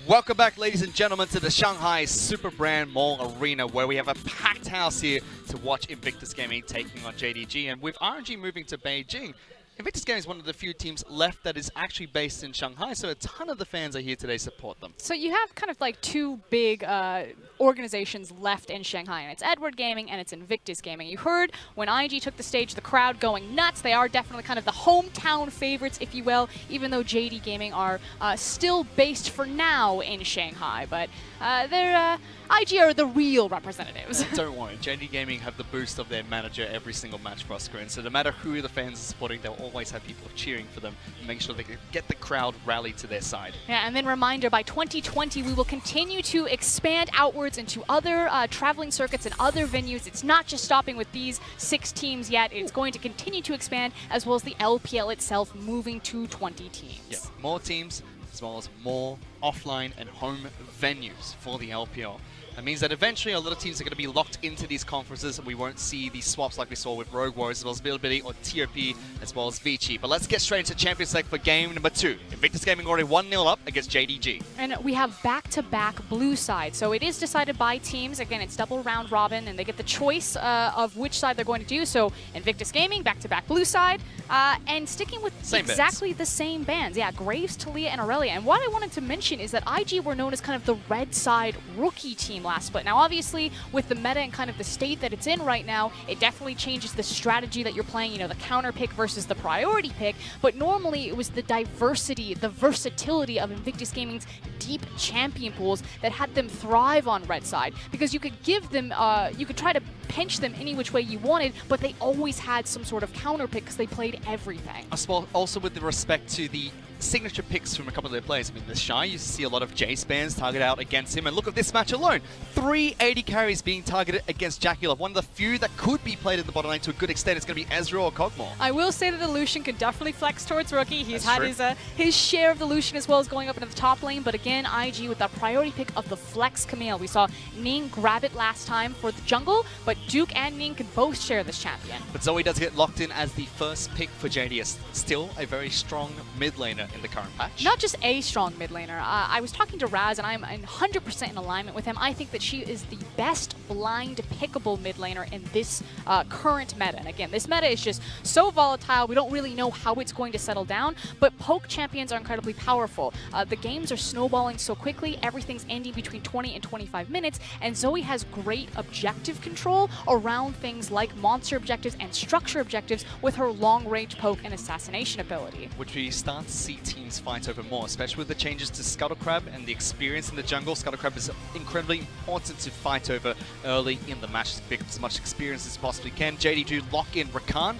Welcome back, ladies and gentlemen, to the Shanghai Super Brand Mall Arena, where we have a packed house here to watch Invictus Gaming taking on JDG. And with RNG moving to Beijing, Invictus Gaming is one of the few teams left that is actually based in Shanghai, so a ton of the fans are here today to support them. So you have kind of like two big organizations left in Shanghai, and it's Edward Gaming and it's Invictus Gaming. You heard when IG took the stage, the crowd going nuts. They are definitely kind of the hometown favorites, if you will, even though JD Gaming are still based for now in Shanghai. But IG are the real representatives. Don't worry, JD Gaming have the boost of their manager every single match for us, and so no matter who the fans are supporting, they'll always have people cheering for them and make sure they can get the crowd rallied to their side. Yeah, and then reminder, by 2020, we will continue to expand outwards into other traveling circuits and other venues. It's not just stopping with these 6 teams yet. It's going to continue to expand, as well as the LPL itself moving to 20 teams. Yeah, more teams, as well as more offline and home venues for the LPL. That means that eventually a lot of teams are going to be locked into these conferences, and we won't see these swaps like we saw with Rogue Warriors, as well as Bilibili or TOP, as well as Vici. But let's get straight into Champions League for game number 2. Invictus Gaming already 1-0 up against JDG. And we have back-to-back blue side. So it is decided by teams. Again, it's double round robin, and they get the choice of which side they're going to do. So Invictus Gaming, back-to-back blue side, and sticking with exactly the same bands. Yeah, Graves, Talia, and Aurelia. And what I wanted to mention is that IG were known as kind of the red side rookie team last split. Now, obviously, with the meta and kind of the state that it's in right now, it definitely changes the strategy that you're playing, you know, the counter pick versus the priority pick. But normally, it was the diversity, the versatility of Invictus Gaming's deep champion pools that had them thrive on red side, because you could give them, you could try to pinch them any which way you wanted, but they always had some sort of counter pick because they played everything. Also with the respect to the signature picks from a couple of their players. I mean, the Shy used to see a lot of Jace bans target out against him, and look at this match alone. 3 AD carries being targeted against Jackie. One of the few that could be played in the bottom lane to a good extent is going to be Ezreal or Kog'Maw. I will say that the Lucian could definitely flex towards Rookie. He's had his share of the Lucian, as well as going up into the top lane, but again, IG with that priority pick of the Flex Camille. We saw Ning grab it last time for the jungle, but Duke and Ning can both share this champion. But Zoe does get locked in as the first pick for JDS. Still a very strong mid laner in the current patch. Not just a strong mid laner. I was talking to Raz, and I'm 100% in alignment with him. I think that she is the best blind pickable mid laner in this current meta. And again, this meta is just so volatile. We don't really know how it's going to settle down, but poke champions are incredibly powerful. The games are snowballing so quickly. Everything's ending between 20 and 25 minutes, and Zoe has great objective control around things like monster objectives and structure objectives with her long-range poke and assassination ability. Which we start to see teams fight over more, especially with the changes to Scuttle Crab and the experience in the jungle. Scuttle Crab is incredibly important to fight over early in the match to pick up as much experience as possibly can. JDG lock in Rakan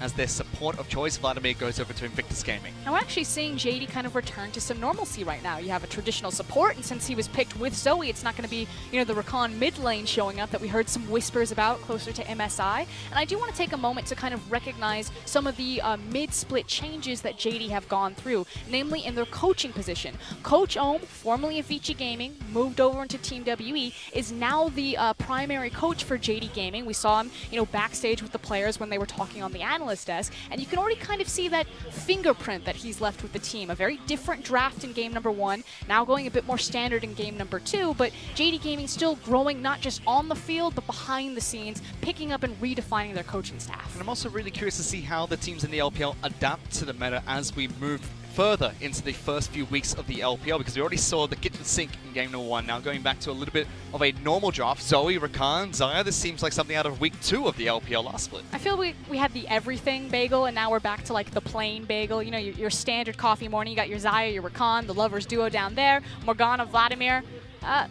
as their support of choice. Vladimir goes over to Invictus Gaming. Now we're actually seeing JD kind of return to some normalcy right now. You have a traditional support, and since he was picked with Zoe, it's not going to be, you know, the Rakan mid lane showing up that we heard some whispers about closer to MSI. And I do want to take a moment to kind of recognize some of the mid-split changes that JD have gone through, namely in their coaching position. Coach Ohm, formerly of Vici Gaming, moved over into Team WE, is now the primary coach for JD Gaming. We saw him, you know, backstage with the players when they were talking on the analyst desk, and you can already kind of see that fingerprint that he's left with the team. A very different draft in game number 1, now going a bit more standard in game number 2, but JD Gaming still growing not just on the field, but behind the scenes, picking up and redefining their coaching staff. And I'm also really curious to see how the teams in the LPL adapt to the meta as we move further into the first few weeks of the LPL, because we already saw the kitchen sink in game number 1. Now going back to a little bit of a normal draft. Zoe, Rakan, Zaya, this seems like something out of week 2 of the LPL last split. I feel we had the everything bagel, and now we're back to like the plain bagel. You know, your standard coffee morning. You got your Zaya, your Rakan, the lovers duo down there, Morgana, Vladimir.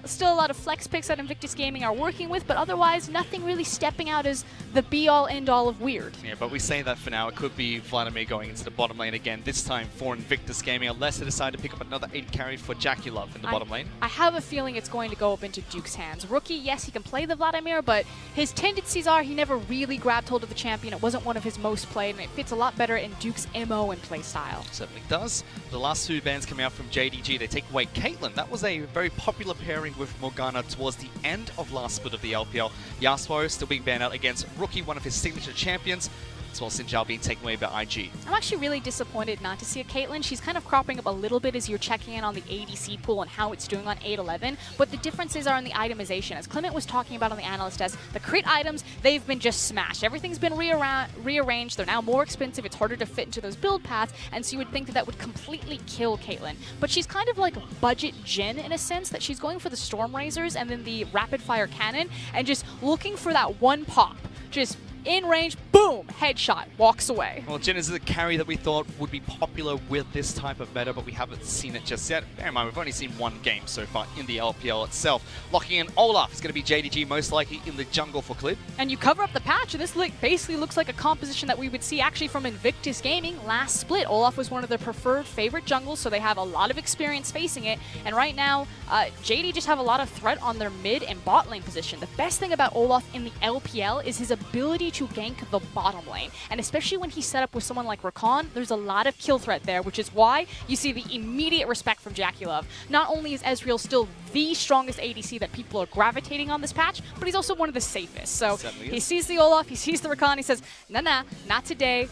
Still a lot of flex picks that Invictus Gaming are working with, but otherwise nothing really stepping out as the be-all, end-all of weird. Yeah, but we say that for now. It could be Vladimir going into the bottom lane again, this time for Invictus Gaming, unless they decide to pick up another 8 carry for Jackie Love in the bottom lane. I have a feeling it's going to go up into Duke's hands. Rookie, yes, he can play the Vladimir, but his tendencies are he never really grabbed hold of the champion. It wasn't one of his most played, and it fits a lot better in Duke's MO and play style. Certainly does. The last 2 bans coming out from JDG, they take away Caitlyn. That was a very popular pairing with Morgana towards the end of last split of the LPL. Yasuo still being banned out against Rookie, one of his signature champions. as well as Xin Zhao being taken away by IG. I'm actually really disappointed not to see a Caitlyn. She's kind of cropping up a little bit as you're checking in on the ADC pool and how it's doing on 8-11, but the differences are in the itemization. As Clement was talking about on the analyst desk, the crit items, they've been just smashed. Everything's been rearranged. They're now more expensive. It's harder to fit into those build paths, and so you would think that that would completely kill Caitlyn. But she's kind of like a budget Jhin in a sense, that she's going for the Storm Razors and then the rapid fire cannon and just looking for that one pop. Just in range, boom, headshot, walks away. Well, Jhin is a carry that we thought would be popular with this type of meta, but we haven't seen it just yet. Bear in mind, we've only seen one game so far in the LPL itself. Locking in Olaf is going to be JDG, most likely in the jungle for Clid. And you cover up the patch, and this basically looks like a composition that we would see actually from Invictus Gaming last split. Olaf was one of their preferred favorite jungles, so they have a lot of experience facing it. And right now, JD just have a lot of threat on their mid and bot lane position. The best thing about Olaf in the LPL is his ability to gank the bottom lane. And especially when he's set up with someone like Rakan, there's a lot of kill threat there, which is why you see the immediate respect from Jackie Love. Not only is Ezreal still the strongest ADC that people are gravitating on this patch, but he's also one of the safest. So he sees the Olaf, he sees the Rakan, he says, nah, not today.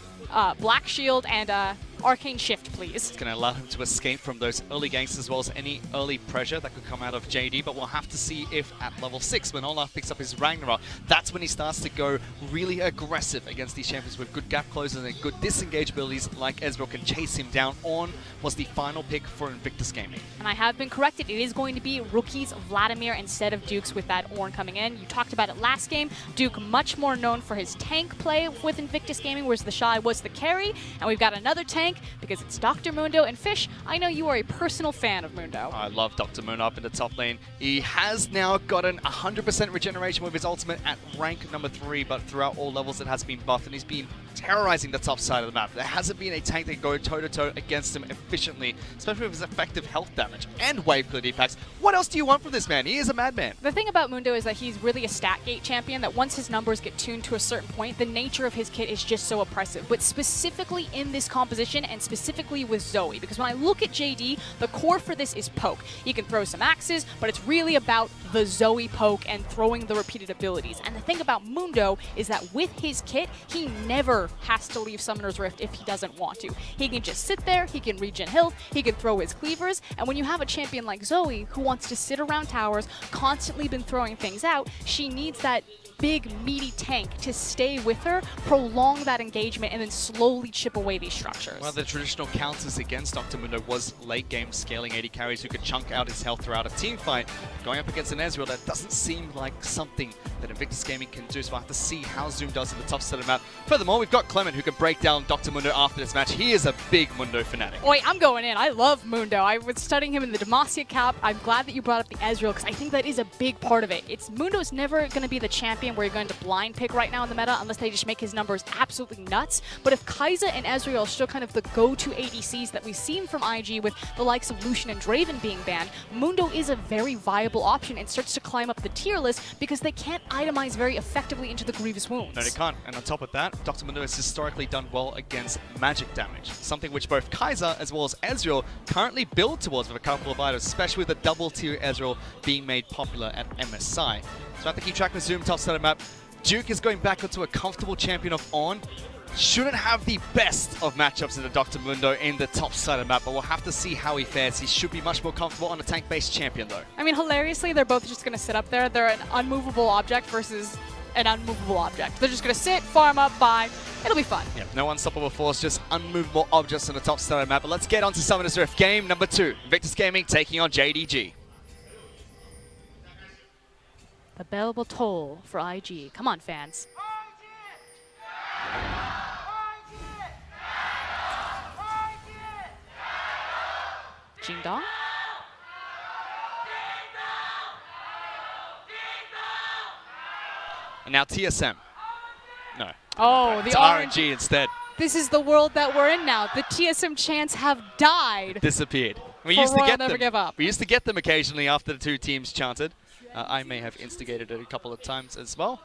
Black Shield and Arcane Shift, please. It's going to allow him to escape from those early ganks as well as any early pressure that could come out of JD, but we'll have to see if at level 6, when Olaf picks up his Ragnarok, that's when he starts to go really aggressive against these champions with good gap closers and good disengage abilities like Ezreal can chase him down. On was the final pick for Invictus Gaming. And I have been corrected. It is going to be rookies Vladimir instead of Duke's with that Ornn coming in. You talked about it last game. Duke much more known for his tank play with Invictus Gaming, whereas the Shy was the carry. And we've got another tank because it's Dr. Mundo. And Fish, I know you are a personal fan of Mundo. I love Dr. Mundo up in the top lane. He has now gotten 100% regeneration with his ultimate at rank number 3, but throughout all levels it has been buffed, and he's been terrorizing the top side of the map. There hasn't been a tank that can go toe-to-toe against him efficiently, especially with his effective health damage and wave clear defacts. What else do you want from this man? He is a madman. The thing about Mundo is that he's really a stat gate champion, that once his numbers get tuned to a certain point, the nature of his kit is just so oppressive. But specifically in this composition, and specifically with Zoe, because when I look at JD, the core for this is poke. He can throw some axes, but it's really about the Zoe poke and throwing the repeated abilities. And the thing about Mundo is that with his kit, he never has to leave Summoner's Rift if he doesn't want to. He can just sit there, he can regen health, he can throw his cleavers, and when you have a champion like Zoe who wants to sit around towers, constantly been throwing things out, she needs that big, meaty tank to stay with her, prolong that engagement, and then slowly chip away these structures. One of the traditional counters against Dr. Mundo was late game scaling AD carries who could chunk out his health throughout a team fight. Going up against an Ezreal, that doesn't seem like something that Invictus Gaming can do, so we'll have to see how Zoom does in the top side of the map. Furthermore, we've got Clement who can break down Dr. Mundo after this match. He is a big Mundo fanatic. Wait, I'm going in. I love Mundo. I was studying him in the Demacia cap. I'm glad that you brought up the Ezreal because I think that is a big part of it. Mundo's never going to be the champion where you're going to blind pick right now in the meta unless they just make his numbers absolutely nuts. But if Kai'Sa and Ezreal are still kind of the go-to ADCs that we've seen from IG with the likes of Lucian and Draven being banned, Mundo is a very viable option and starts to climb up the tier list because they can't itemize very effectively into the Grievous Wounds. No, they can't. And on top of that, Dr. Mundo has historically done well against magic damage, something which both Kai'Sa as well as Ezreal currently build towards with a couple of items, especially with the double-tier Ezreal being made popular at MSI. So I have to keep track of Zoom top side of the map. Duke is going back onto a comfortable champion of Ornn. Shouldn't have the best of matchups in the Dr. Mundo in the top side of the map, but we'll have to see how he fares. He should be much more comfortable on a tank-based champion, though. I mean, hilariously, they're both just going to sit up there. They're an unmovable object versus an unmovable object. They're just going to sit, farm up, buy. It'll be fun. Yeah, no unstoppable force, just unmovable objects on the top side of the map. But let's get on to Summoner's Rift game number 2. Invictus Gaming taking on JDG. The bell will toll for IG. Come on, fans. Jing Dong? And now TSM. No. Oh, the it's RNG instead. This is the world that we're in now. The TSM chants have died. Disappeared. We For used to Royal get Never them. Give Up. We used to get them occasionally after the two teams chanted. I may have instigated it a couple of times as well.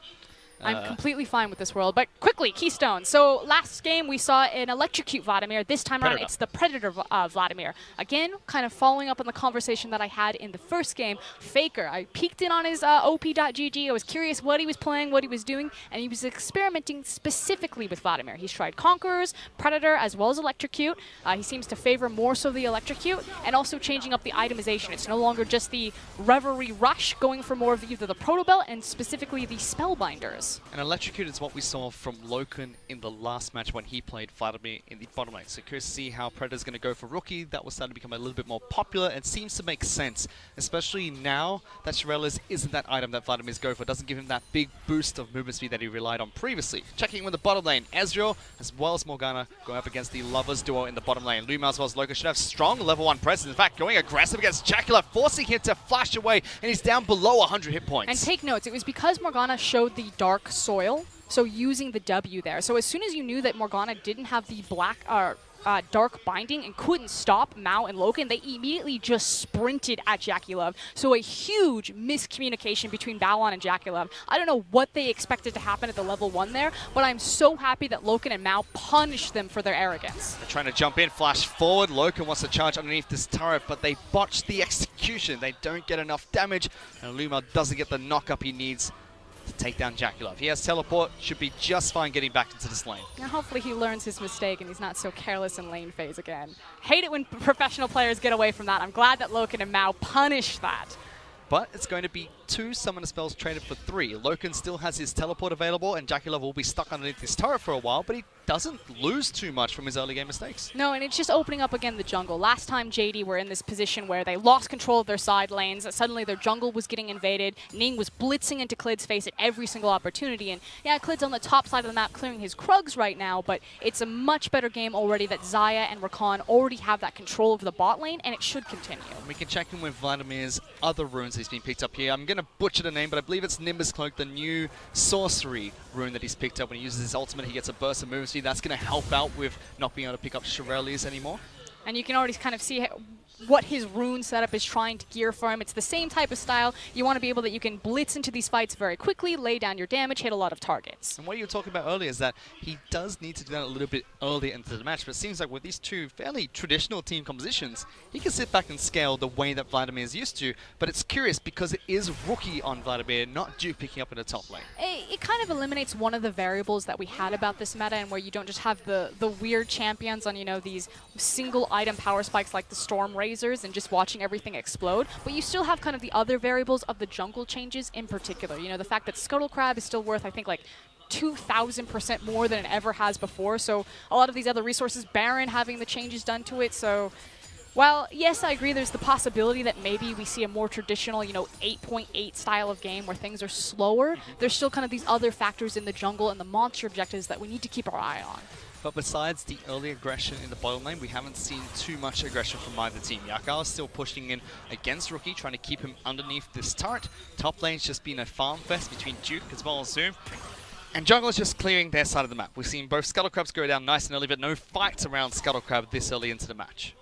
I'm completely fine with this world. But quickly, Keystone. So last game we saw an Electrocute Vladimir. This time around it's the Predator Vladimir. Again, kind of following up on the conversation that I had in the first game. Faker. I peeked in on his op.gg. I was curious what he was playing, what he was doing, and he was experimenting specifically with Vladimir. He's tried Conquerors, Predator, as well as Electrocute. He seems to favor more so the Electrocute, and also changing up the itemization. It's no longer just the Reverie Rush, going for more of either the Proto Belt and specifically the Spellbinders. And Electrocute is what we saw from Loken in the last match when he played Vladimir in the bottom lane. So curious to see how Predator's going to go for Rookie. That was starting to become a little bit more popular and seems to make sense, especially now that Shirelles isn't that item that Vladimir's go for. It doesn't give him that big boost of movement speed that he relied on previously. Checking with the bottom lane, Ezreal as well as Morgana going up against the Lovers duo in the bottom lane. Luma as well as Loken should have strong level 1 presence. In fact, going aggressive against Jacula, forcing him to flash away, and he's down below 100 hit points. And take notes, it was because Morgana showed the Dark Soil, so using the W there. So as soon as you knew that Morgana didn't have the black Dark Binding and couldn't stop Mao and Loken, they immediately just sprinted at JackeyLove. So a huge miscommunication between Balon and JackeyLove. I don't know what they expected to happen at the level 1 there, but I'm so happy that Loken and Mao punished them for their arrogance. They're trying to jump in, flash forward. Loken wants to charge underneath this turret, but they botch the execution. They don't get enough damage, and Luma doesn't get the knock-up he needs to take down JackeyLove. He has teleport, should be just fine getting back into this lane. Now hopefully he learns his mistake and he's not so careless in lane phase again. Hate it when professional players get away from that. I'm glad that Loken and Mao punished that. But it's going to be 2 summoner spells traded for 3. Loken still has his teleport available, and JackeyLove will be stuck underneath this turret for a while, but he doesn't lose too much from his early game mistakes. No, and it's just opening up again the jungle. Last time JD were in this position where they lost control of their side lanes, suddenly their jungle was getting invaded, Ning was blitzing into Klid's face at every single opportunity, and yeah, Klid's on the top side of the map clearing his Krugs right now, but it's a much better game already that Xayah and Rakan already have that control of the bot lane, and it should continue. We can check in with Vladimir's other runes he's been picked up here. I'm going to butcher the name, but I believe it's Nimbus Cloak, the new sorcery rune that he's picked up. When he uses his ultimate, he gets a burst of movement speed. That's going to help out with not being able to pick up Shirelles anymore. And you can already kind of see what his rune setup is trying to gear for him. It's the same type of style. You want to be able that you can blitz into these fights very quickly, lay down your damage, hit a lot of targets. And what you were talking about earlier is that he does need to do that a little bit earlier into the match, but it seems like with these two fairly traditional team compositions, he can sit back and scale the way that Vladimir is used to, but it's curious because it is Rookie on Vladimir, not Duke picking up in the top lane. It kind of eliminates one of the variables that we had about this meta, and where you don't just have the weird champions on, you know, these single item power spikes like the Storm Razors and just watching everything explode, but you still have kind of the other variables of the jungle changes in particular. You know, the fact that Scuttle Crab is still worth, I think, like 2,000% more than it ever has before, so a lot of these other resources, Baron having the changes done to it, so while, yes, I agree there's the possibility that maybe we see a more traditional, you know, 8.8 style of game where things are slower, there's still kind of these other factors in the jungle and the monster objectives that we need to keep our eye on. But besides the early aggression in the bottom lane, we haven't seen too much aggression from either team. Yakao is still pushing in against Rookie, trying to keep him underneath this turret. Top lane's just been a farm fest between Duke as well as Zoom. And jungle is just clearing their side of the map. We've seen both Scuttle Crabs go down nice and early, but no fights around Scuttle Crab this early into the match.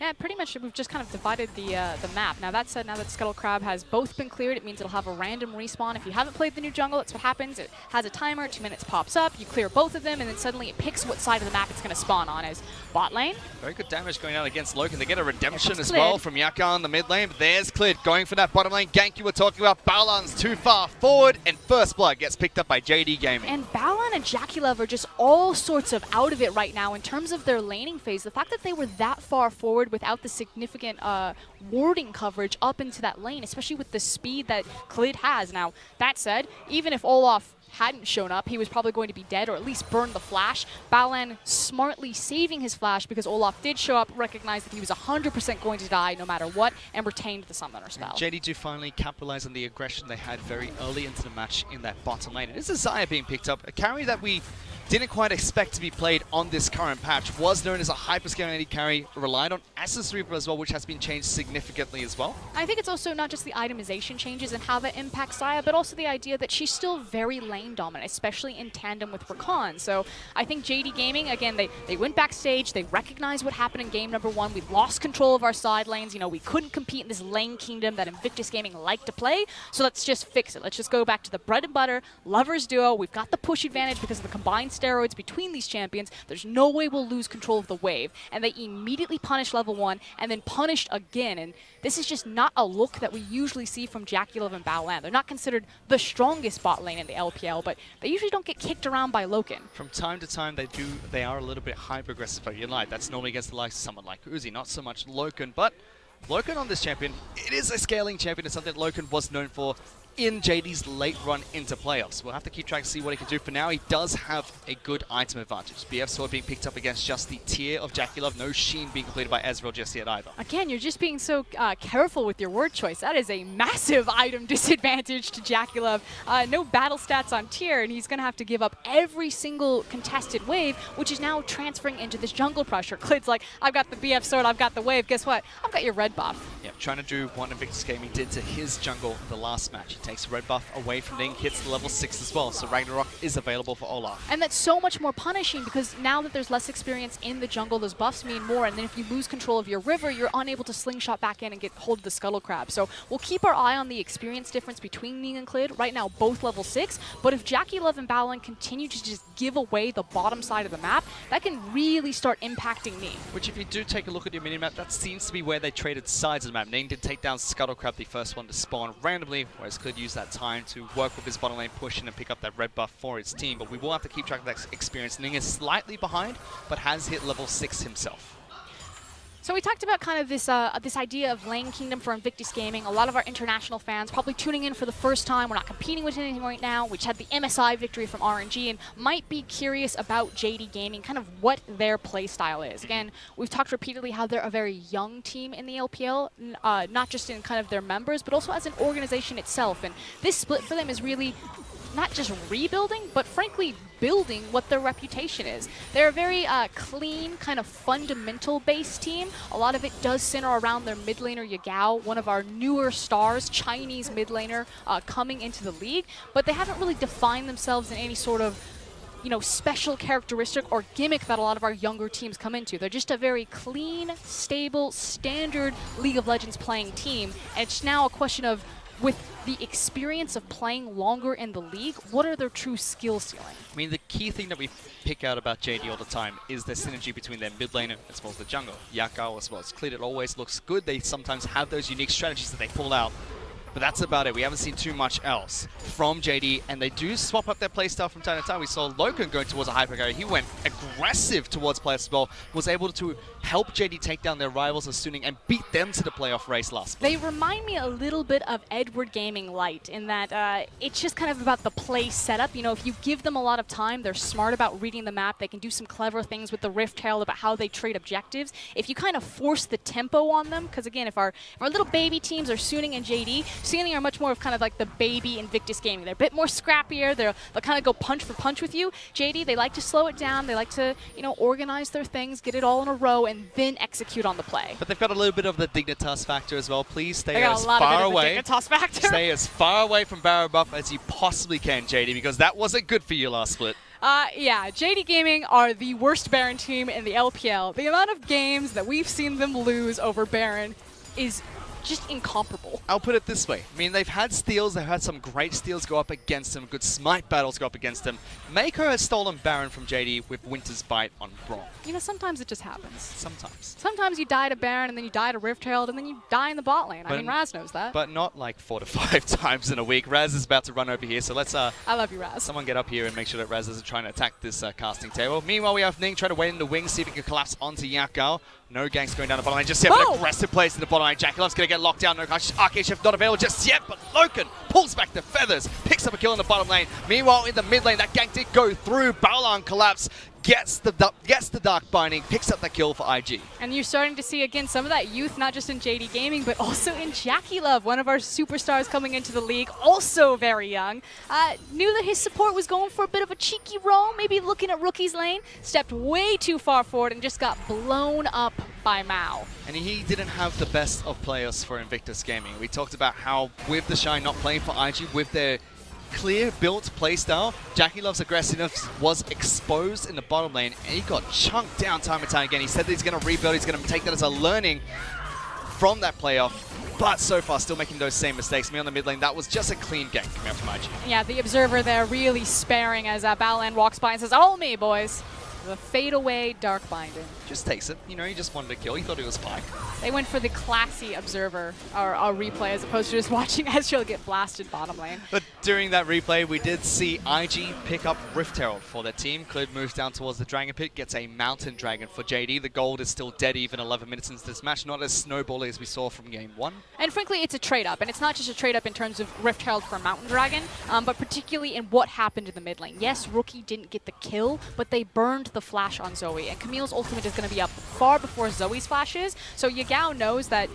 Yeah, pretty much we've just kind of divided the map. Now that said, now that Scuttle Crab has both been cleared, it means it'll have a random respawn. If you haven't played the new jungle, that's what happens. It has a timer, 2 minutes pops up, you clear both of them, and then suddenly it picks what side of the map it's going to spawn on as bot lane. Very good damage going out against Loken. They get a redemption as well from Yaka on the mid lane, but there's Klid going for that bottom lane gank you were talking about. Balon's too far forward, and First Blood gets picked up by JD Gaming. And Balon and JackeyLove are just all sorts of out of it right now in terms of their laning phase. The fact that they were that far forward without the significant warding coverage up into that lane, especially with the speed that Klid has. Now, that said, even if Olaf hadn't shown up, he was probably going to be dead or at least burn the flash. Balan smartly saving his flash because Olaf did show up, recognized that he was 100% going to die no matter what, and retained the summoner spell. JD2 finally capitalized on the aggression they had very early into the match in that bottom lane. It is a Xayah being picked up, a carry that we didn't quite expect to be played on this current patch. Was known as a hyperscaling AD carry, relied on Essence Reaper as well, which has been changed significantly as well. I think it's also not just the itemization changes and how that impacts Saya, but also the idea that she's still very lane dominant, especially in tandem with Rakan. So I think JD Gaming, again, they went backstage, they recognized what happened in game number 1. We lost control of our side lanes. You know, we couldn't compete in this lane kingdom that Invictus Gaming liked to play, so let's just fix it. Let's just go back to the bread and butter, lovers duo. We've got the push advantage because of the combined steroids between these champions. There's no way we'll lose control of the wave. And they immediately punished level 1 and then punished again. And this is just not a look that we usually see from JackeyLove and Baolan. They're not considered the strongest bot lane in the LPL, but they usually don't get kicked around by Loken. From time to time, they are a little bit hyper-aggressive. You're right, that's normally against the likes of someone like Uzi, not so much Loken, but Loken on this champion, it is a scaling champion. It's something that Loken was known for in JD's late run into playoffs. We'll have to keep track to see what he can do. For now, he does have a good item advantage. BF Sword being picked up against just the tier of JackeyLove. No Sheen being completed by Ezreal just yet either. Again, you're just being so careful with your word choice. That is a massive item disadvantage to JackeyLove. No battle stats on tier, and he's going to have to give up every single contested wave, which is now transferring into this jungle pressure. Klid's like, I've got the BF Sword, I've got the wave. Guess what? I've got your red buff. Yeah, trying to do what Invictus Gaming did to his jungle the last match. He takes red buff away from Ning, hits the level 6 as well, so Ragnarok is available for Olaf. And that's so much more punishing because now that there's less experience in the jungle, those buffs mean more, and then if you lose control of your river, you're unable to slingshot back in and get hold of the Scuttle Crab. So we'll keep our eye on the experience difference between Ning and Klid. Right now, both level 6, but if JackeyLove and Baolan continue to just give away the bottom side of the map, that can really start impacting Ning. Which, if you do take a look at your minimap, that seems to be where they traded sides of the map. Ning did take down Scuttle Crab, the first one to spawn randomly, whereas Klid used that time to work with his bottom lane push in and pick up that red buff for his team. But we will have to keep track of that experience. Ning is slightly behind, but has hit level 6 himself. So we talked about kind of this idea of lane kingdom for Invictus Gaming. A lot of our international fans probably tuning in for the first time. We're not competing with anything right now. We just had the MSI victory from RNG and might be curious about JD Gaming, kind of what their play style is. Again, we've talked repeatedly how they're a very young team in the LPL, not just in kind of their members, but also as an organization itself. And this split for them is really not just rebuilding, but frankly building what their reputation is. They're a very clean, kind of fundamental-based team. A lot of it does center around their mid laner Yagao, one of our newer stars, Chinese mid laner coming into the league, but they haven't really defined themselves in any sort of special characteristic or gimmick that a lot of our younger teams come into. They're just a very clean, stable, standard League of Legends playing team, and it's now a question of, with the experience of playing longer in the league, what are their true skill ceiling? I mean, the key thing that we pick out about JD all the time is the synergy between their mid laner as well as the jungle. Yakao as well as Klid, it always looks good. They sometimes have those unique strategies that they pull out. But that's about it. We haven't seen too much else from JD, and they do swap up their playstyle from time to time. We saw Loken going towards a hyper carry. He went aggressive towards players as well, was able to help JD take down their rivals as Suning and beat them to the playoff race last month. They remind me a little bit of Edward Gaming Light in that it's just kind of about the play setup. If you give them a lot of time, they're smart about reading the map. They can do some clever things with the Rift Tail about how they trade objectives. If you kind of force the tempo on them, because again, if our little baby teams are Suning and JD, Suning are much more of kind of like the baby Invictus Gaming. They're a bit more scrappier. They'll kind of go punch for punch with you. JD, they like to slow it down. They like to, organize their things, get it all in a row, and then execute on the play. But they've got a little bit of the Dignitas factor as well. Please stay They got as a lot far of away. The Dignitas factor. Stay as far away from Barrow Buff as you possibly can, JD, because that wasn't good for you last split. Yeah, JD Gaming are the worst Baron team in the LPL. The amount of games that we've seen them lose over Baron is just incomparable. I'll put it this way. I mean, they've had steals. They've had some great steals go up against them, good smite battles go up against them. Mako has stolen Baron from JD with Winter's Bite on Braum. Sometimes it just happens. Sometimes. Sometimes you die to Baron, and then you die to Rift Herald, and then you die in the bot lane. I mean, Raz knows that. But not like 4 to 5 times in a week. Raz is about to run over here, so let's... I love you, Raz. Someone get up here and make sure that Raz isn't trying to attack this casting table. Meanwhile, we have Ning trying to wait in the wings, see if he can collapse onto Yakao. No ganks going down the bottom lane just yet, but aggressive plays in the bottom lane. JackeyLove's going to get locked down. No Arcade Shift not available just yet, but Loken pulls back the feathers, picks up a kill in the bottom lane. Meanwhile, in the mid lane, that gank did go through. Baolan collapse, gets the Dark Binding, picks up the kill for IG. And you're starting to see, again, some of that youth, not just in JD Gaming, but also in Jackie Love, one of our superstars coming into the league, also very young. Knew that his support was going for a bit of a cheeky roll, maybe looking at Rookie's lane, stepped way too far forward and just got blown up by Mao. And he didn't have the best of players for Invictus Gaming. We talked about how with the Shine not playing for IG, with their clear built playstyle, Jackie Love's aggressiveness was exposed in the bottom lane, and he got chunked down time and time again. He said that he's going to rebuild, he's going to take that as a learning from that playoff, but so far still making those same mistakes. Me on the mid lane, that was just a clean gank coming out from IG. Yeah, the observer there really sparing as Baolan walks by and says, "Hold me, boys." The fadeaway Dark Binding. Just takes it. You know, he just wanted to kill. He thought it was Spike. They went for the classy observer, or replay, as opposed to just watching Ezreal get blasted bottom lane. But during that replay, we did see IG pick up Rift Herald for their team. Clid moves down towards the Dragon Pit, gets a Mountain Dragon for JD. The gold is still dead even 11 minutes into this match, not as snowbally as we saw from Game 1. And frankly, it's a trade-up, and it's not just a trade-up in terms of Rift Herald for Mountain Dragon, but particularly in what happened in the mid lane. Yes, Rookie didn't get the kill, but they burned the flash on Zoe, and Camille's ultimate is going to be up far before Zoe's flash is, so Yagao knows that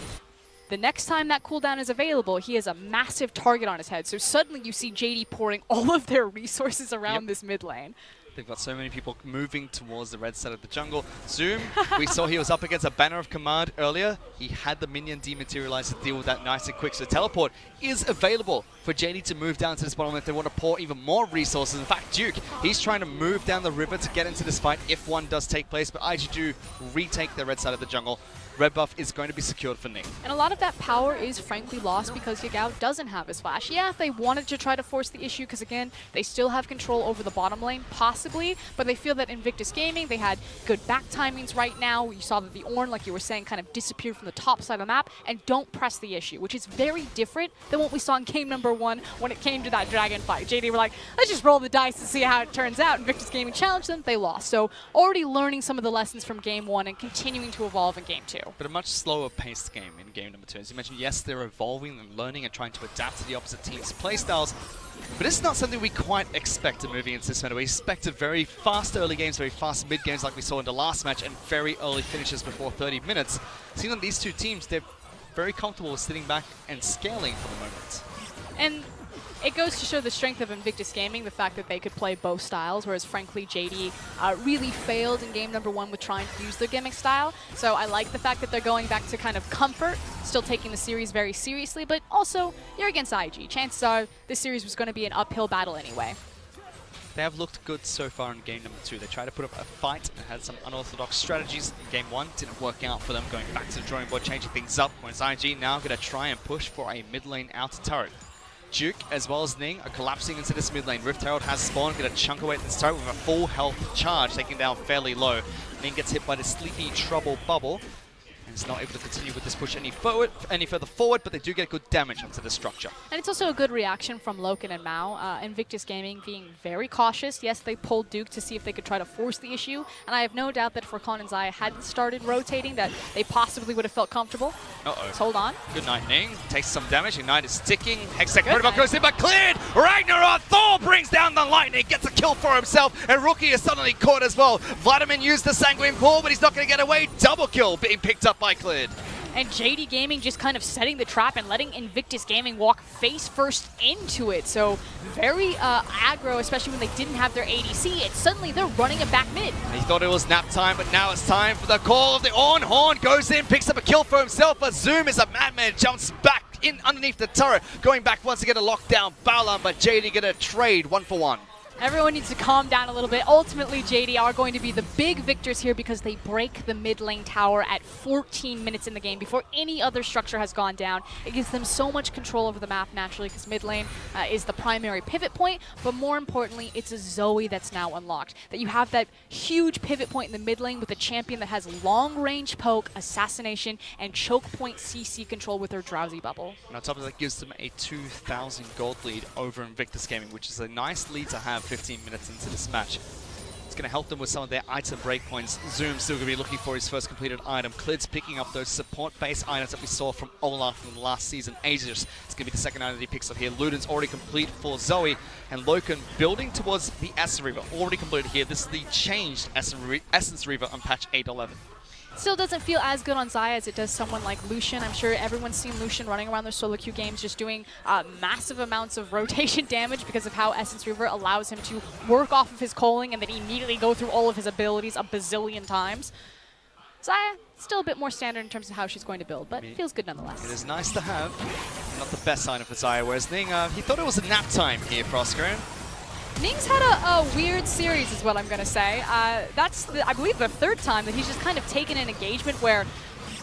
the next time that cooldown is available, he has a massive target on his head. So suddenly you see JD pouring all of their resources around this mid lane. They've got so many people moving towards the red side of the jungle. Zoom, we saw he was up against a Banner of Command earlier. He had the minion dematerialize to deal with that nice and quick. So teleport is available for JD to move down to this bottom if they want to pour even more resources. In fact, Duke, he's trying to move down the river to get into this fight if one does take place. But IG do retake the red side of the jungle. Red buff is going to be secured for Ning. And a lot of that power is frankly lost because Yagao doesn't have his flash. Yeah, they wanted to try to force the issue because, again, they still have control over the bottom lane, possibly, but they feel that Invictus Gaming, they had good back timings right now. You saw that the Ornn, like you were saying, kind of disappeared from the top side of the map, and don't press the issue, which is very different than what we saw in game number 1 when it came to that dragon fight. JD were like, let's just roll the dice and see how it turns out. Invictus Gaming challenged them, they lost. So already learning some of the lessons from game 1 and continuing to evolve in game 2. But a much slower paced game in game number 2. As you mentioned, yes, they're evolving and learning and trying to adapt to the opposite team's playstyles, but it's not something we quite expected moving into this meta. We expected very fast early games, very fast mid games like we saw in the last match, and very early finishes before 30 minutes. Seeing that these two teams, they're very comfortable with sitting back and scaling for the moment. And it goes to show the strength of Invictus Gaming, the fact that they could play both styles, whereas frankly JD really failed in game number 1 with trying to use their gimmick style. So I like the fact that they're going back to kind of comfort, still taking the series very seriously, but also you're against IG. Chances are this series was going to be an uphill battle anyway. They have looked good so far in game number 2. They tried to put up a fight and had some unorthodox strategies in game 1. Didn't work out for them, going back to the drawing board, changing things up. Whereas IG now going to try and push for a mid lane outer turret. Duke, as well as Ning, are collapsing into this mid lane. Rift Herald has spawned, going to chunk away at this turret with a full health charge, taking down fairly low. Ning gets hit by the Sleepy Trouble Bubble, and is not able to continue with this push any further forward, but they do get good damage onto the structure. And it's also a good reaction from Loken and Mao. Invictus Gaming being very cautious. Yes, they pulled Duke to see if they could try to force the issue, and I have no doubt that if Rakan and Xayah hadn't started rotating, that they possibly would have felt comfortable. Uh-oh. So hold on. Good night, Ning. Takes some damage. Ignite is ticking. Hextech Protocol goes in, but cleared! Ragnarok! Thor brings down the lightning, gets a kill for himself, and Rookie is suddenly caught as well. Vladimir used the Sanguine Claw, but he's not going to get away. Double kill being picked up by Clid. And JD Gaming just kind of setting the trap and letting Invictus Gaming walk face first into it. So very aggro, especially when they didn't have their ADC. And suddenly they're running it back mid. He thought it was nap time, but now it's time for the call of the Ornn. Horn goes in, picks up a kill for himself, but Zoom is a madman, jumps back in underneath the turret, going back once again to lock down Baolan, but JD gonna trade 1-for-1. Everyone needs to calm down a little bit. Ultimately, JD are going to be the big victors here because they break the mid lane tower at 14 minutes in the game before any other structure has gone down. It gives them so much control over the map naturally because mid lane is the primary pivot point, but more importantly, it's a Zoe that's now unlocked. That you have that huge pivot point in the mid lane with a champion that has long range poke, assassination, and choke point CC control with her Drowsy Bubble. And on top of that, gives them a 2,000 gold lead over Invictus Gaming, which is a nice lead to have 15 minutes into this match. It's going to help them with some of their item breakpoints. Zoom's still going to be looking for his first completed item. Klid's picking up those support-based items that we saw from Olaf from last season. Aegis, it's going to be the second item that he picks up here. Luden's already complete for Zoe. And Loken building towards the Essence Reaver. Already completed here. This is the changed Essence Reaver on patch 8.11. Still doesn't feel as good on Xayah as it does someone like Lucian. I'm sure everyone's seen Lucian running around their solo queue games just doing massive amounts of rotation damage because of how Essence Reaver allows him to work off of his calling and then immediately go through all of his abilities a bazillion times. Xayah, still a bit more standard in terms of how she's going to build, but feels good nonetheless. It is nice to have. Not the best item for Xayah, whereas Ning, he thought it was a nap time here for Oscar. Ning's had a weird series is what I'm going to say. That's, I believe, the third time that he's just kind of taken an engagement where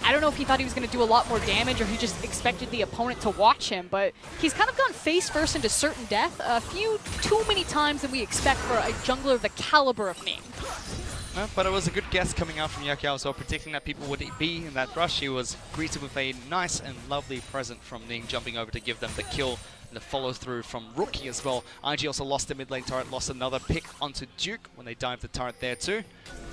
I don't know if he thought he was going to do a lot more damage or he just expected the opponent to watch him, but he's kind of gone face first into certain death a few too many times than we expect for a jungler of the caliber of Ning. But it was a good guess coming out from Yakiao as well, predicting that people would be in that rush. He was greeted with a nice and lovely present from Ning, jumping over to give them the kill. And the follow through from Rookie as well. IG also lost the mid lane turret, lost another pick onto Duke when they dived the turret there too.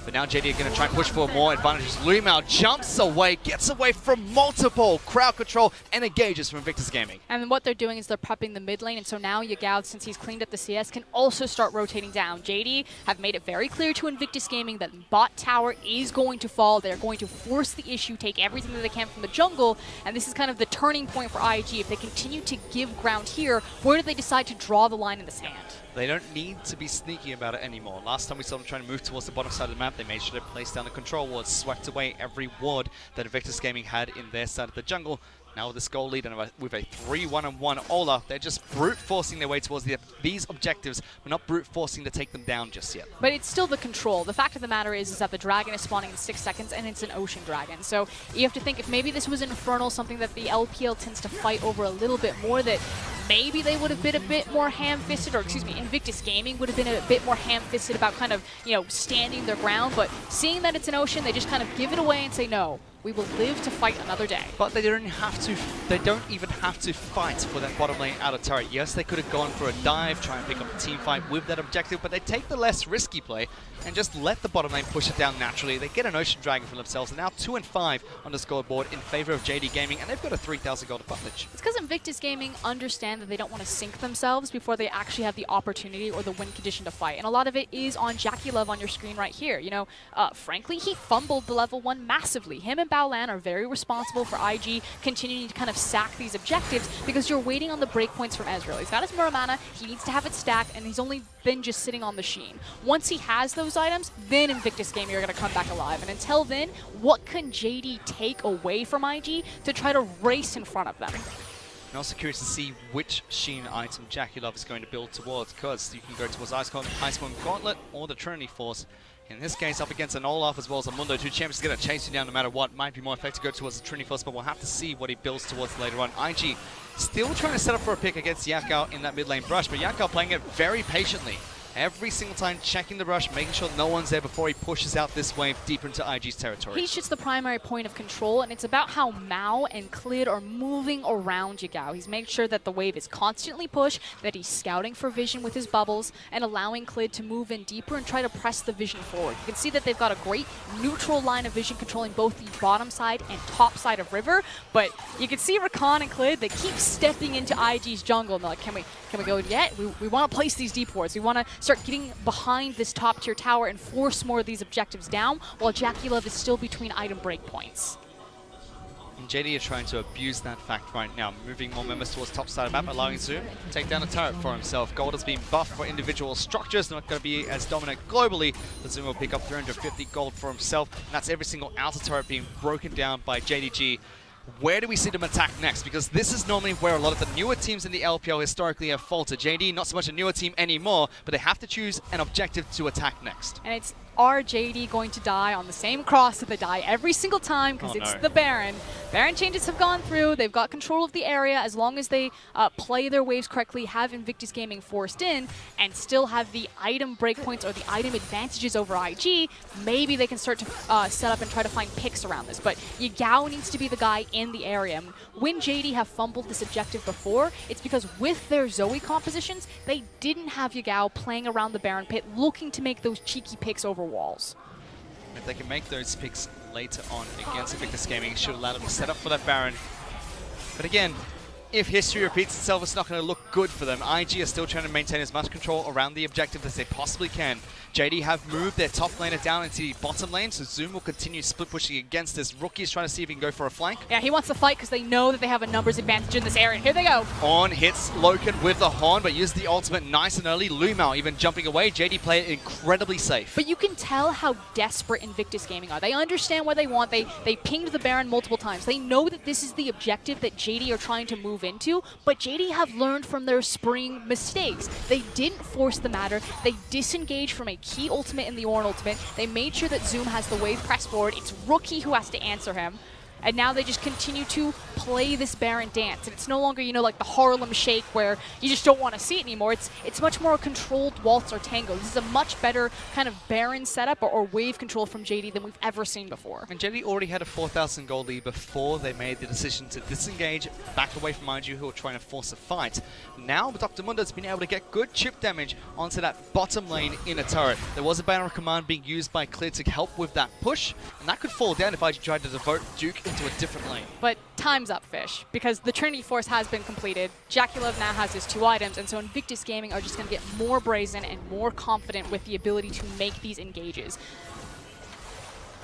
But now JD are going to try and push for more advantages. Lumao jumps away, gets away from multiple crowd control and engages from Invictus Gaming. And what they're doing is they're prepping the mid lane, and so now Yagao, since he's cleaned up the CS, can also start rotating down. JD have made it very clear to Invictus Gaming that bot tower is going to fall. They're going to force the issue, take everything that they can from the jungle, and this is kind of the turning point for IG. If they continue to give ground here, where do they decide to draw the line in the sand? They don't need to be sneaky about it anymore. Last time we saw them trying to move towards the bottom side of the map, they made sure to place down the control wards, swept away every ward that Invictus Gaming had in their side of the jungle. Now with this goal lead and with a 3-1-1 Ola, they're just brute forcing their way towards these objectives, but not brute forcing to take them down just yet. But it's still the control. The fact of the matter is that the dragon is spawning in 6 seconds, and it's an ocean dragon. So you have to think if maybe this was Infernal, something that the LPL tends to fight over a little bit more, that maybe they would have been a bit more ham-fisted, or excuse me, Invictus Gaming would have been a bit more ham-fisted about kind of, you know, standing their ground. But seeing that it's an ocean, they just kind of give it away and say, no, we will live to fight another day. But they don't have to. They don't even have to fight for that bottom lane outer turret. Yes, they could have gone for a dive, try and pick up a team fight with that objective, but they take the less risky play and just let the bottom lane push it down naturally. They get an Ocean Dragon for themselves. They're now 2-5 on the scoreboard in favor of JD Gaming, and they've got a 3,000 gold advantage. It's because Invictus Gaming understand that they don't want to sink themselves before they actually have the opportunity or the win condition to fight. And a lot of it is on Jackie Love on your screen right here. You know, frankly, he fumbled the level 1 massively. Him and Baolan are very responsible for IG continuing to kind of sack these objectives because you're waiting on the breakpoints from Ezreal. He's got his Muramana, he needs to have it stacked, and he's only been just sitting on the Sheen. Once he has those items, then Invictus Gaming are going to come back alive. And until then, what can JD take away from IG to try to race in front of them? I'm also curious to see which Sheen item Jackie Love is going to build towards, because you can go towards Iceborne Gauntlet or the Trinity Force. In this case, up against an Olaf as well as a Mundo, two champions going to chase you down no matter what. Might be more effective to go towards the Trinity Force, but we'll have to see what he builds towards later on. IG still trying to set up for a pick against Yakao in that mid lane brush, but Yakao playing it very patiently. Every single time checking the rush, making sure no one's there before he pushes out this wave deeper into IG's territory. He's just the primary point of control, and it's about how Mao and Klid are moving around Yagao. He's making sure that the wave is constantly pushed, that he's scouting for vision with his bubbles, and allowing Klid to move in deeper and try to press the vision forward. You can see that they've got a great neutral line of vision controlling both the bottom side and top side of River, but you can see Rakan and Klid, they keep stepping into IG's jungle, and they're like, can we go yet? We want to place these deep wards. We want to start getting behind this top tier tower and force more of these objectives down while Jackie Love is still between item breakpoints. And JD are trying to abuse that fact right now, moving more members towards top side of the map, allowing Zoom to take down a turret for himself. Gold has been buffed for individual structures, not going to be as dominant globally, but Zoom will pick up 350 gold for himself. And that's every single outer turret being broken down by JDG. Where do we see them attack next? Because this is normally where a lot of the newer teams in the LPL historically have faltered. JD, not so much a newer team anymore, but they have to choose an objective to attack next. And it's are JD going to die on the same cross that they die every single time because it's the Baron. Baron changes have gone through. They've got control of the area as long as they play their waves correctly, have Invictus Gaming forced in, and still have the item breakpoints or the item advantages over IG. Maybe they can start to set up and try to find picks around this. But Yagao needs to be the guy in the area. And when JD have fumbled this objective before, it's because with their Zoe compositions, they didn't have Yagao playing around the Baron pit, looking to make those cheeky picks over walls. If they can make those picks later on against Invictus Gaming, it should allow them to set up for that Baron. But again, if history repeats itself, it's not going to look good for them. IG are still trying to maintain as much control around the objective as they possibly can. JD have moved their top laner down into the bottom lane, so Zoom will continue split pushing against this. Rookie is trying to see if he can go for a flank. Yeah, he wants to fight because they know that they have a numbers advantage in this area. Here they go. On hits Loken with the horn, but uses the ultimate nice and early. Lumao even jumping away. JD play it incredibly safe. But you can tell how desperate Invictus Gaming are. They understand what they want. They pinged the Baron multiple times. They know that this is the objective that JD are trying to move into, but JD have learned from their spring mistakes. They didn't force the matter. They disengaged from a key ultimate in the Ornn ultimate. They made sure that Zoom has the wave press forward. It's Rookie who has to answer him. And now they just continue to play this Baron dance. And it's no longer, you know, like the Harlem Shake where you just don't want to see it anymore. It's much more a controlled waltz or tango. This is a much better kind of Baron setup or wave control from JD than we've ever seen before. And JD already had a 4,000 gold lead before they made the decision to disengage, back away from IG who are trying to force a fight. Now Dr. Mundo's been able to get good chip damage onto that bottom lane inner turret. There was a banner command being used by Clear to help with that push, and that could fall down if IG tried to devote Duke into a different lane. But time's up, Fish, because the Trinity Force has been completed. Jaculov now has his 2 items, and so Invictus Gaming are just going to get more brazen and more confident with the ability to make these engages.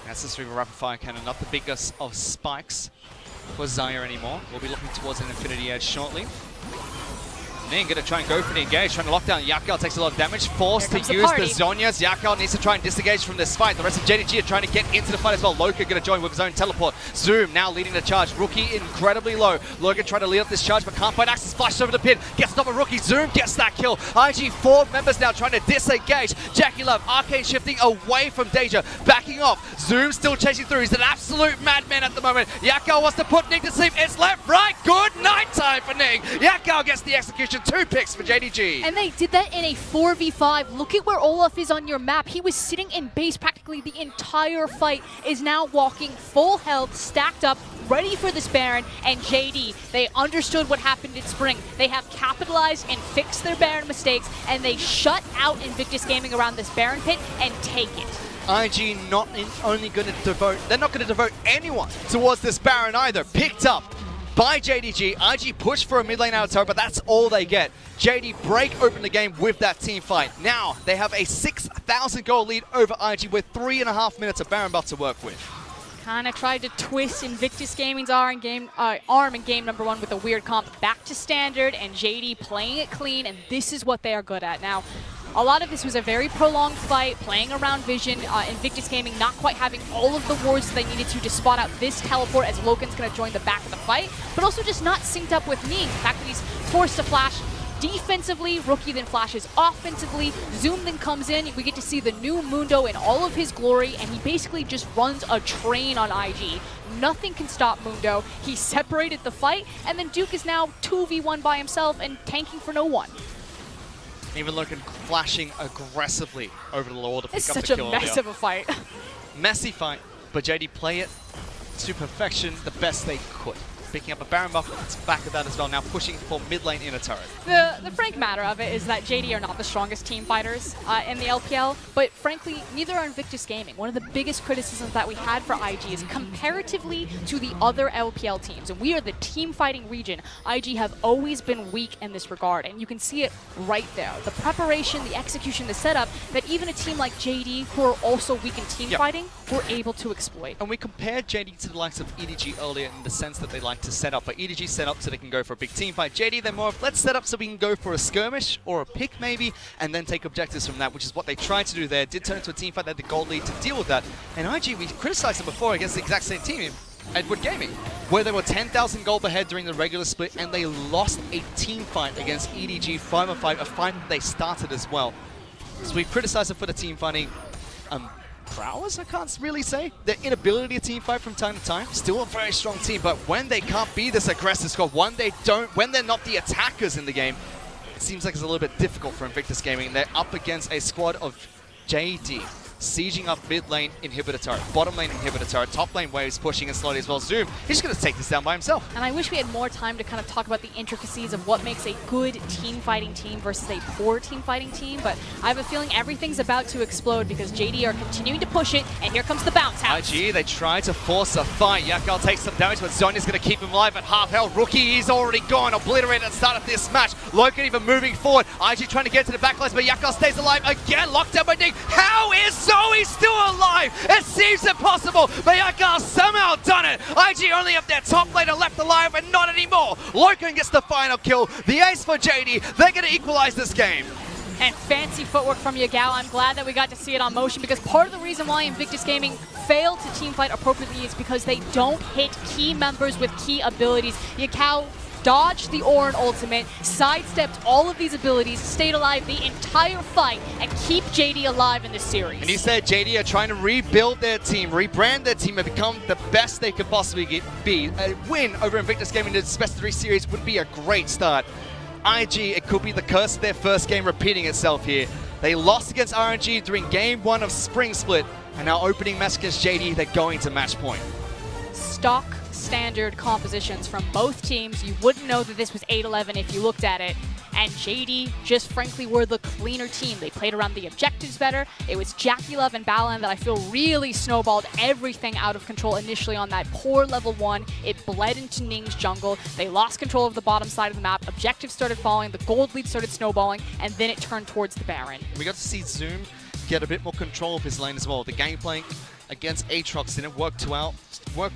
That's the Reaver Rapid Fire Cannon, not the biggest of spikes for Xayah anymore. We'll be looking towards an Infinity Edge shortly. Ning going to try and go for the engage, trying to lock down. Yakal takes a lot of damage, forced to use the Zhonya's. Yakal needs to try and disengage from this fight. The rest of JDG are trying to get into the fight as well. Loka going to join with his own teleport. Zoom now leading the charge. Rookie incredibly low. Logan trying to lead up this charge, but can't find access. Flashes over the pin. Gets stopped by Rookie. Zoom gets that kill. IG 4 members now trying to disengage. Jackie Love, Arcane shifting away from Deja. Backing off. Zoom still chasing through. He's an absolute madman at the moment. Yakal wants to put Ning to sleep. It's left, right. Good night time for Ning. Yakal gets the execution. 2 picks for JDG. And they did that in a 4v5. Look at where Olaf is on your map. He was sitting in base practically the entire fight, is now walking full health, stacked up, ready for this Baron. And JD, they understood what happened in spring. They have capitalized and fixed their Baron mistakes, and they shut out Invictus Gaming around this Baron pit and take it. IG not only going to devote, they're not going to devote anyone towards this Baron either. Picked up by JDG. IG pushed for a mid lane out of turret, but that's all they get. JD break open the game with that team fight. Now they have a 6,000 goal lead over IG with 3.5 minutes of Baron buff to work with. Kind of tried to twist Invictus Gaming's arm in game number 1 with a weird comp back to standard, and JD playing it clean, and this is what they are good at. Now, a lot of this was a very prolonged fight, playing around vision. Invictus Gaming not quite having all of the wards they needed to spot out this teleport as Loken's going to join the back of the fight, but also just not synced up with Ning. The fact that he's forced to flash defensively, Rookie then flashes offensively, Zoom then comes in, we get to see the new Mundo in all of his glory, and he basically just runs a train on IG. Nothing can stop Mundo. He separated the fight, and then Duke is now 2v1 by himself and tanking for no one. Even Logan flashing aggressively over the Lord to pick It's up the such kill a mess of a fight. Messy fight, but JD play it to perfection the best they could. Picking up a Baron buff on the back of that as well, now pushing for mid lane inner turret. The frank matter of it is that JD are not the strongest team fighters in the LPL, but frankly, neither are Invictus Gaming. One of the biggest criticisms that we had for IG is comparatively to the other LPL teams, and we are the team fighting region, IG have always been weak in this regard, and you can see it right there. The preparation, the execution, the setup, that even a team like JD, who are also weak in team fighting, were able to exploit. And we compared JD to the likes of EDG earlier in the sense that they like to set up, but EDG set up so they can go for a big team fight. JD, they're more of, let's set up so we can go for a skirmish or a pick maybe, and then take objectives from that, which is what they tried to do there. Did turn into a team fight, they had the gold lead to deal with that. And IG, we criticized them before against the exact same team, Edward Gaming, where they were 10,000 gold ahead during the regular split, and they lost a team fight against EDG 5-on-5, a fight that they started as well. So we criticized them for the team fighting. prowess, I can't really say. Their inability to team fight from time to time, still a very strong team, but when they can't be this aggressive squad, when they're not the attackers in the game, it seems like it's a little bit difficult for Invictus Gaming. They're up against a squad of JD, sieging up mid lane inhibitor turret, bottom lane inhibitor turret, top lane waves pushing and slowly as well. Zoom, he's going to take this down by himself. And I wish we had more time to kind of talk about the intricacies of what makes a good team fighting team versus a poor team fighting team, but I have a feeling everything's about to explode because JD are continuing to push it, and here comes the bounce house. IG, they try to force a fight. Yakal takes some damage, but Zonya's going to keep him alive at half health. Rookie, he's already gone, obliterated at the start of this match. Loken even moving forward. IG trying to get to the backlines, but Yakal stays alive again, locked down by Nick. How is Zoe still alive? It seems impossible, but Yakal somehow done it. IG only up their top laner left alive, but not anymore. Loken gets the final kill. The ace for JD. They're going to equalize this game. And fancy footwork from Yagao. I'm glad that we got to see it on motion because part of the reason why Invictus Gaming failed to teamfight appropriately is because they don't hit key members with key abilities. Yagao dodged the Ornn ultimate, sidestepped all of these abilities, stayed alive the entire fight, and keep JD alive in this series. And he said JD are trying to rebuild their team, rebrand their team, and become the best they could possibly be. A win over Invictus Gaming in this best of 3 series would be a great start. IG, it could be the curse of their first game repeating itself here. They lost against RNG during game 1 of Spring Split, and now opening match against JD, they're going to match point. Stock standard compositions from both teams. You wouldn't know that this was 8-11 if you looked at it. And JD just frankly were the cleaner team. They played around the objectives better. It was Jackie Love and Balan that I feel really snowballed everything out of control initially on that poor level 1. It bled into Ning's jungle. They lost control of the bottom side of the map. Objectives started falling. The gold lead started snowballing. And then it turned towards the Baron. We got to see Zoom get a bit more control of his lane as well. The gameplay against Aatrox didn't work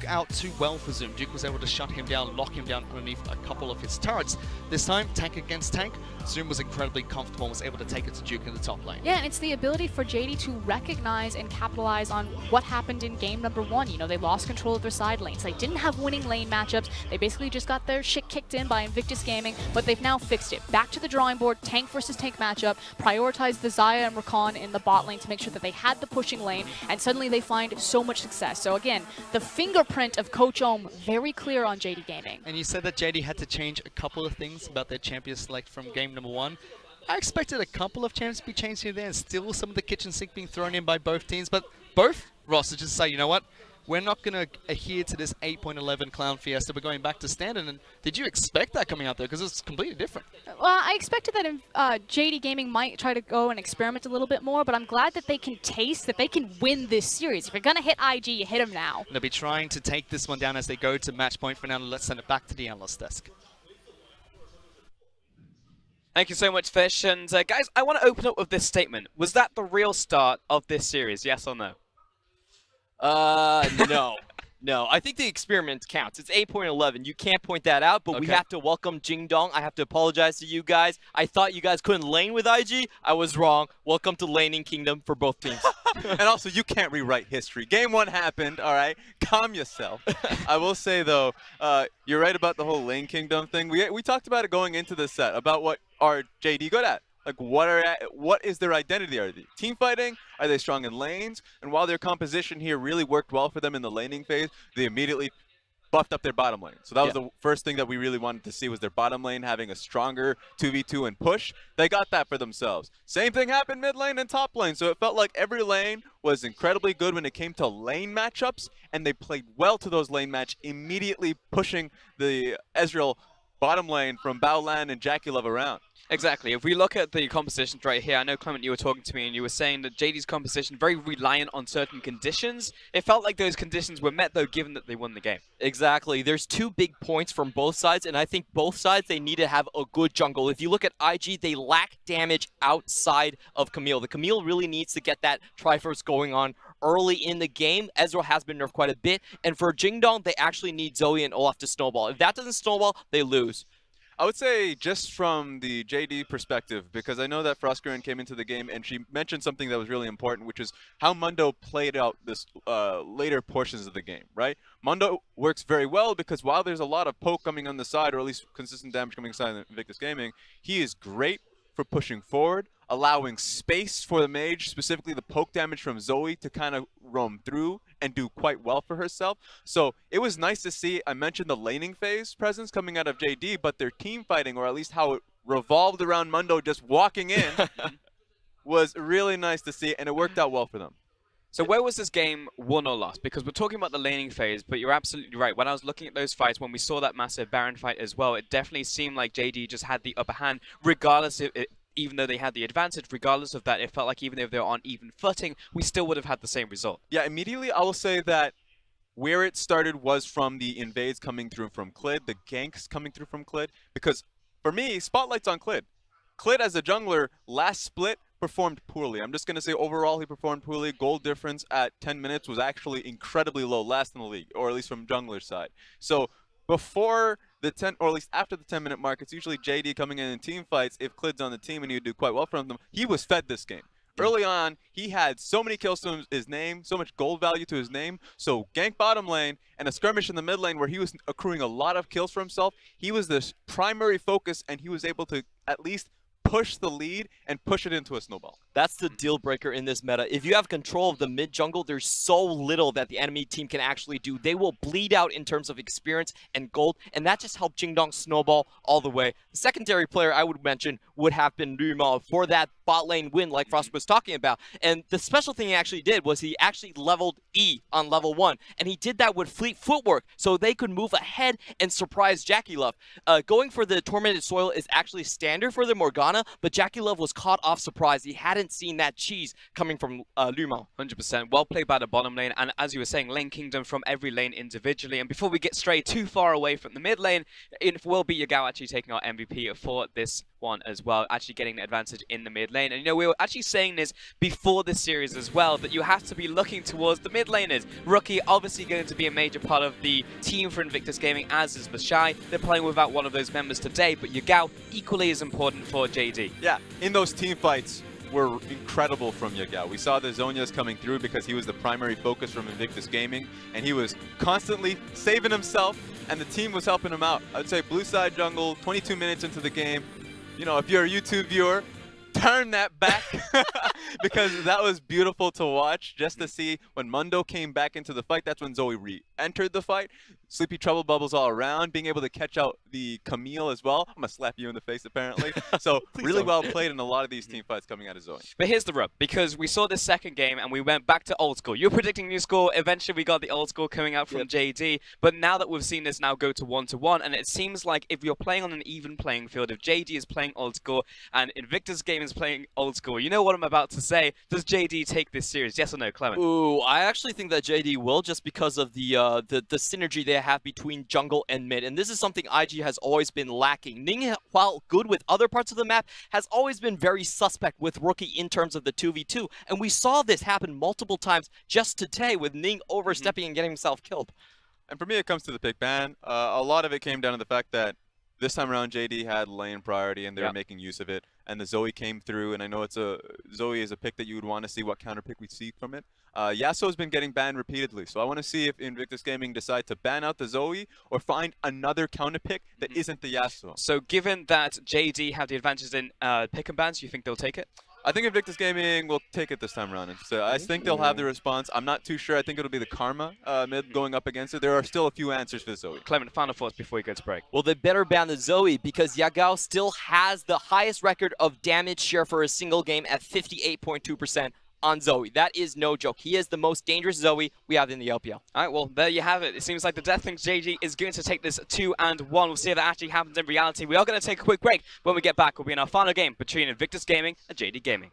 out too well for Zoom. Duke was able to shut him down, lock him down underneath a couple of his turrets. This time, tank against tank, Zoom was incredibly comfortable and was able to take it to Duke in the top lane. Yeah, and it's the ability for JD to recognize and capitalize on what happened in game number 1. You know, they lost control of their side lanes. They didn't have winning lane matchups. They basically just got their shit kicked in by Invictus Gaming, but they've now fixed it. Back to the drawing board, tank versus tank matchup, prioritized the Xayah and Rakan in the bot lane to make sure that they had the pushing lane, and suddenly they find so much success. So again, the fingerprint of Coach Ohm very clear on JD Gaming. And you said that JD had to change a couple of things about their champion select from game number 1. I expected a couple of champions to be changed here and there, and still some of the kitchen sink being thrown in by both teams, but both rosters just say, you know what, we're not going to adhere to this 8.11 Clown Fiesta. We're going back to standard. And did you expect that coming out there? Because it's completely different. Well, I expected that JD Gaming might try to go and experiment a little bit more, but I'm glad that they can taste that they can win this series. If you're going to hit IG, you hit him now. And they'll be trying to take this one down as they go to match point. For now, let's send it back to the analyst desk. Thank you so much, Fish. And guys, I want to open up with this statement. Was that the real start of this series, yes or no? No. No, I think the experiment counts. It's 8.11. You can't point that out, but we have to welcome Jing Dong. I have to apologize to you guys. I thought you guys couldn't lane with IG. I was wrong. Welcome to Laning Kingdom for both teams. And also, you can't rewrite history. Game 1 happened, all right? Calm yourself. I will say, though, you're right about the whole Lane Kingdom thing. We talked about it going into the set, about what are JD good at. Like, what is their identity? Are they team fighting? Are they strong in lanes? And while their composition here really worked well for them in the laning phase, they immediately buffed up their bottom lane. So that was the first thing that we really wanted to see, was their bottom lane having a stronger 2v2 and push. They got that for themselves. Same thing happened mid lane and top lane. So it felt like every lane was incredibly good when it came to lane matchups, and they played well to those lane match, immediately pushing the Ezreal bottom lane from Baolan and Jackie Love around. Exactly. If we look at the compositions right here, I know, Clement, you were talking to me and you were saying that JD's composition very reliant on certain conditions. It felt like those conditions were met, though, given that they won the game. Exactly. There's 2 big points from both sides, and I think both sides, they need to have a good jungle. If you look at IG, they lack damage outside of Camille. The Camille really needs to get that Triforce going on early in the game. Ezreal has been nerfed quite a bit, and for Jingdong, they actually need Zoe and Olaf to snowball. If that doesn't snowball, they lose. I would say just from the JD perspective, because I know that Frostgren came into the game and she mentioned something that was really important, which is how Mundo played out this later portions of the game, right? Mundo works very well because while there's a lot of poke coming on the side, or at least consistent damage coming inside of Invictus Gaming, he is great for pushing forward, allowing space for the mage, specifically the poke damage from Zoe, to kind of roam through and do quite well for herself. So it was nice to see. I mentioned the laning phase presence coming out of JD, but their team fighting, or at least how it revolved around Mundo just walking in, was really nice to see, and it worked out well for them. So where was this game won or lost? Because we're talking about the laning phase, but you're absolutely right. When I was looking at those fights, when we saw that massive Baron fight as well, it definitely seemed like JD just had the upper hand, regardless of it. Even though they had the advantage, regardless of that, it felt like even if they were on even footing, we still would have had the same result. Yeah, immediately I will say that where it started was from the invades coming through from Clid, the ganks coming through from Clid, because for me, spotlight's on Clid. Clid as a jungler, last split, performed poorly. I'm just going to say overall he performed poorly. Goal difference at 10 minutes was actually incredibly low, last in the league, or at least from jungler's side. So before the 10, or at least after the 10-minute mark, it's usually JD coming in team fights. If Clid's on the team and he would do quite well from them, he was fed this game. Early on, he had so many kills to his name, so much gold value to his name. So gank bottom lane and a skirmish in the mid lane where he was accruing a lot of kills for himself. He was the primary focus, and he was able to at least push the lead and push it into a snowball. That's the deal breaker in this meta. If you have control of the mid jungle, there's so little that the enemy team can actually do. They will bleed out in terms of experience and gold, and that just helped Jingdong snowball all the way. The secondary player I would mention would have been Ruma for that bot lane win like Frost was talking about. And the special thing he actually did was he actually leveled E on level 1, and he did that with fleet footwork so they could move ahead and surprise Jackie Love. Going for the Tormented Soil is actually standard for the Morgana, but Jackie Love was caught off surprise. He hadn't seen that cheese coming from Luma. 100%. Well played by the bottom lane, and as you were saying, lane kingdom from every lane individually. And before we get straight too far away from the mid lane, it will be Yagao actually taking our MVP for this one as well, actually getting the advantage in the mid lane. And you know, we were actually saying this before this series as well, that you have to be looking towards the mid laners. Rookie obviously going to be a major part of the team for Invictus Gaming, as is Bashai. They're playing without one of those members today, but Yagao equally as important for JD. Yeah, in those team fights were incredible from Yagao. We saw the Zhonya's coming through because he was the primary focus from Invictus Gaming, and he was constantly saving himself, and the team was helping him out. I'd say blue side jungle, 22 minutes into the game. You know, if you're a YouTube viewer, turn that back because that was beautiful to watch, just to see when Mundo came back into the fight. That's when Zoe re-entered the fight. Sleepy Trouble Bubbles all around, being able to catch out the Camille as well. I'm going to slap you in the face, apparently. So really well played in a lot of these team fights coming out of Zoe. But here's the rub, because we saw this second game and we went back to old school. You were predicting new school. Eventually we got the old school coming out from JD. But now that we've seen this now go to 1-1, and it seems like if you're playing on an even playing field, if JD is playing old school and Invictus Game is playing old school, you know what I'm about to say. Does JD take this series? Yes or no, Clement? Ooh, I actually think that JD will, just because of the synergy they have between jungle and mid. And this is something IG has always been lacking. Ning, while good with other parts of the map, has always been very suspect with Rookie in terms of the 2v2. And we saw this happen multiple times just today with Ning overstepping and getting himself killed. And for me, it comes to the pick ban. A lot of it came down to the fact that this time around, JD had lane priority, and they were making use of it. And the Zoe came through, and I know Zoe is a pick that you would want to see what counter pick we see from it. Yasuo's been getting banned repeatedly, so I want to see if Invictus Gaming decide to ban out the Zoe or find another counter pick that isn't the Yasuo. So given that JD have the advantage in pick and bans, you think they'll take it? I think Invictus Gaming will take it this time around. So I think they'll have the response. I'm not too sure. I think it'll be the Karma mid going up against it. There are still a few answers for the Zoe. Clement, final thoughts before we go to break. Well, they better ban the Zoe because Yagao still has the highest record of damage share for a single game at 58.2% on Zoe. That is no joke. He is the most dangerous Zoe we have in the LPL. All right, well, there you have it. It seems like the Death Things JD is going to take this 2-1. We'll see if that actually happens in reality. We are going to take a quick break. When we get back, we'll be in our final game between Invictus Gaming and JD Gaming.